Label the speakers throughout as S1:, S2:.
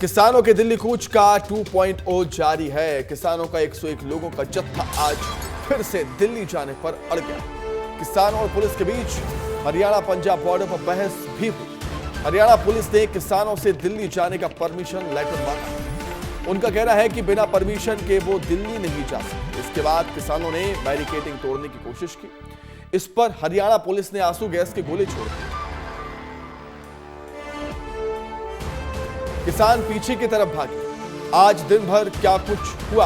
S1: किसानों के दिल्ली कूच का 2.0 जारी है। किसानों का 101 लोगों का जत्था आज फिर से दिल्ली जाने पर अड़ गया। किसानों और पुलिस के बीच हरियाणा पंजाब बॉर्डर पर बहस भी हुई। हरियाणा पुलिस ने किसानों से दिल्ली जाने का परमिशन लेटर मांगा। उनका कहना है कि बिना परमिशन के वो दिल्ली नहीं जा सकते। इसके बाद किसानों ने बैरिकेडिंग तोड़ने की कोशिश की। इस पर हरियाणा पुलिस ने आंसू गैस के गोले छोड़ दिए। किसान पीछे की तरफ भागे। आज दिन भर क्या कुछ हुआ,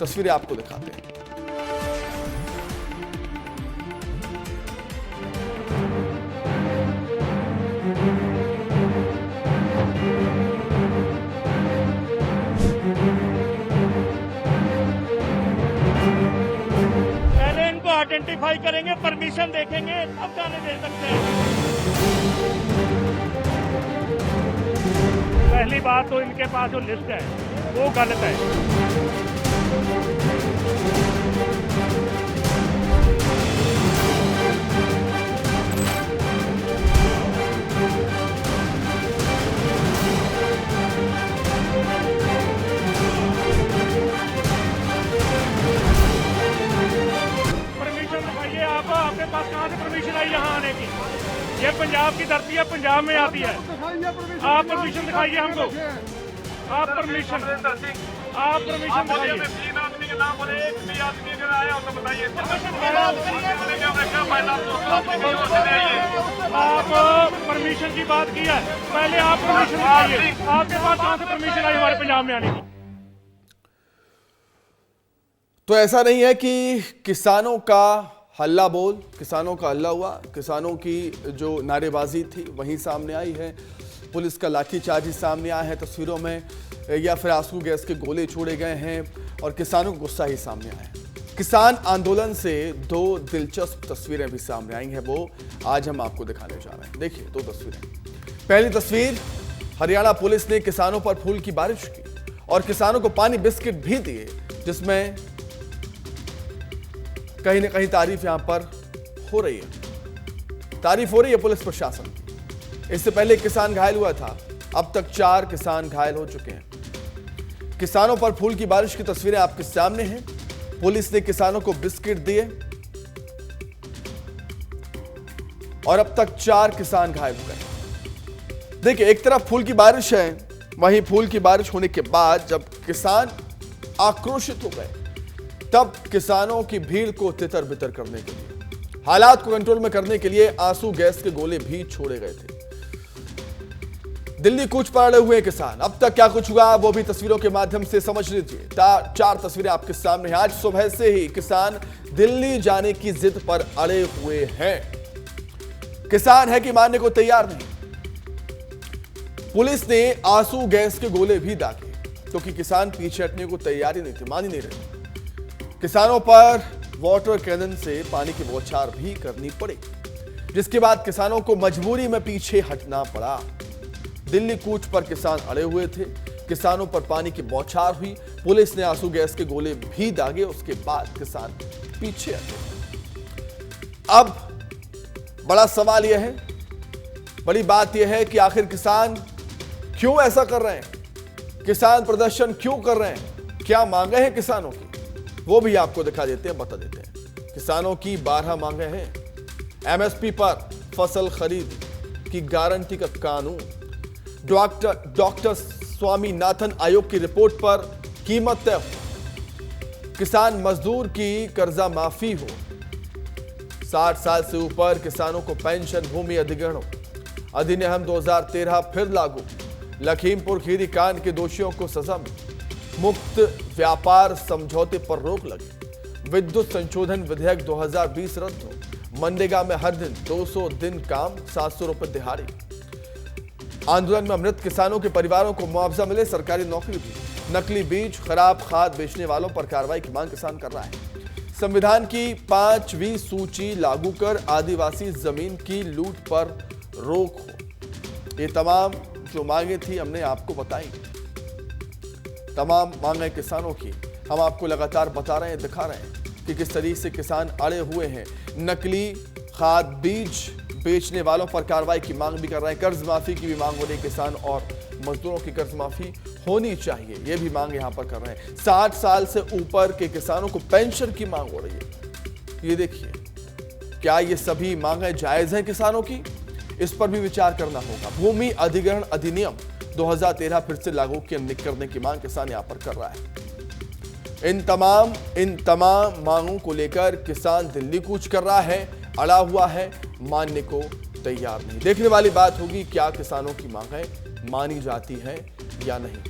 S1: तस्वीरें आपको दिखाते हैं।
S2: पहले इनको आइडेंटिफाई करेंगे, परमिशन देखेंगे, अब जाने दे सकते हैं। पहली बात तो इनके पास जो लिस्ट है वो गलत है। परमिशन दिखाइए आप, आपके पास कहाँ से परमिशन आई यहाँ आने की? ये पंजाब की धरती है, पंजाब में आती है। आप परमिशन दिखाइए हमको। आप परमिशन दिखाइए। आप परमिशन की बात की है, पहले आप परमिशन दिखाइए। आपके पास कहाँ से परमिशन आई हमारे पंजाब में आने की?
S1: तो ऐसा नहीं है कि किसानों का हल्ला बोल, किसानों का हल्ला हुआ, किसानों की जो नारेबाजी थी वहीं सामने आई है। पुलिस का लाठीचार्ज ही सामने आया है तस्वीरों में, या फिर आंसू गैस के गोले छोड़े गए हैं और किसानों का गुस्सा ही सामने आया है। किसान आंदोलन से दो दिलचस्प तस्वीरें भी सामने आई हैं, वो आज हम आपको दिखाने जा रहे हैं। देखिए दो तस्वीरें। पहली तस्वीर, हरियाणा पुलिस ने किसानों पर फूल की बारिश की और किसानों को पानी बिस्किट भी दिए, जिसमें कहीं ना कहीं तारीफ यहां पर हो रही है। तारीफ हो रही है पुलिस प्रशासन की। इससे पहले किसान घायल हुआ था, अब तक 4 किसान घायल हो चुके हैं। किसानों पर फूल की बारिश की तस्वीरें आपके सामने हैं। पुलिस ने किसानों को बिस्किट दिए और अब तक 4 किसान घायल हो गए। देखिए, एक तरफ फूल की बारिश है, वहीं फूल की बारिश होने के बाद जब किसान आक्रोशित हो गए, तब किसानों की भीड़ को तितर बितर करने के लिए, हालात को कंट्रोल में करने के लिए आंसू गैस के गोले भी छोड़े गए थे। दिल्ली कूच पर अड़े हुए किसान। अब तक क्या कुछ हुआ वो भी तस्वीरों के माध्यम से समझ लीजिए। 4 तस्वीरें आपके सामने हैं। आज सुबह से ही किसान दिल्ली जाने की जिद पर अड़े हुए हैं। किसान है कि मानने को तैयार नहीं। पुलिस ने आंसू गैस के गोले भी दागे, क्योंकि किसान पीछे हटने को तैयार ही नहीं थे, मान ही नहीं रहे। किसानों पर वाटर कैनन से पानी की बौछार भी करनी पड़ी, जिसके बाद किसानों को मजबूरी में पीछे हटना पड़ा। दिल्ली कूच पर किसान अड़े हुए थे, किसानों पर पानी की बौछार हुई, पुलिस ने आंसू गैस के गोले भी दागे, उसके बाद किसान पीछे हटे। अब बड़ा सवाल यह है, बड़ी बात यह है कि आखिर किसान क्यों ऐसा कर रहे हैं, किसान प्रदर्शन क्यों कर रहे हैं, क्या मांगे हैं किसानों की, वो भी आपको दिखा देते हैं, बता देते हैं। किसानों की 12 मांगे हैं। एमएसपी पर फसल खरीद की गारंटी का कानून, डॉक्टर स्वामीनाथन आयोग की रिपोर्ट पर कीमत तय हो, किसान मजदूर की कर्जा माफी हो, 60 साल से ऊपर किसानों को पेंशन, भूमि अधिग्रहण अधिनियम 2013 फिर लागू, लखीमपुर खीरी कांड के दोषियों को सजा मिली, मुक्त व्यापार समझौते पर रोक लगी, विद्युत संशोधन विधेयक 2020 रद्द हो, मनरेगा में हर दिन 200 दिन काम, 700 रुपए दिहाड़ी, आंदोलन में मृत किसानों के परिवारों को मुआवजा मिले, सरकारी नौकरी भी, नकली बीज, खराब खाद बेचने वालों पर कार्रवाई की मांग किसान कर रहा है। संविधान की 5वीं सूची लागू कर आदिवासी जमीन की लूट पर रोक हो। ये तमाम जो मांगे थी हमने आपको बताई, तमाम मांगे किसानों की हम आपको लगातार बता रहे हैं, दिखा रहे हैं कि किस तरीके से किसान अड़े हुए हैं। नकली खाद बीज बेचने वालों पर कार्रवाई की मांग भी कर रहे हैं, कर्ज माफी की भी मांग हो रही है किसान और मजदूरों की कर्ज माफी होनी चाहिए, ये भी मांग यहां पर कर रहे हैं। 60 साल से ऊपर के किसानों को पेंशन की मांग हो रही है। ये देखिए, क्या ये सभी मांगें जायज हैं किसानों की? इस पर भी विचार करना होगा। भूमि अधिग्रहण अधिनियम 2013 फिर से लागू करने की मांग किसान यहां पर कर रहा है। इन तमाम मांगों को लेकर किसान दिल्ली कूच कर रहा है, अड़ा हुआ है, मानने को तैयार नहीं। देखने वाली बात होगी क्या किसानों की मांगें मानी जाती हैं या नहीं।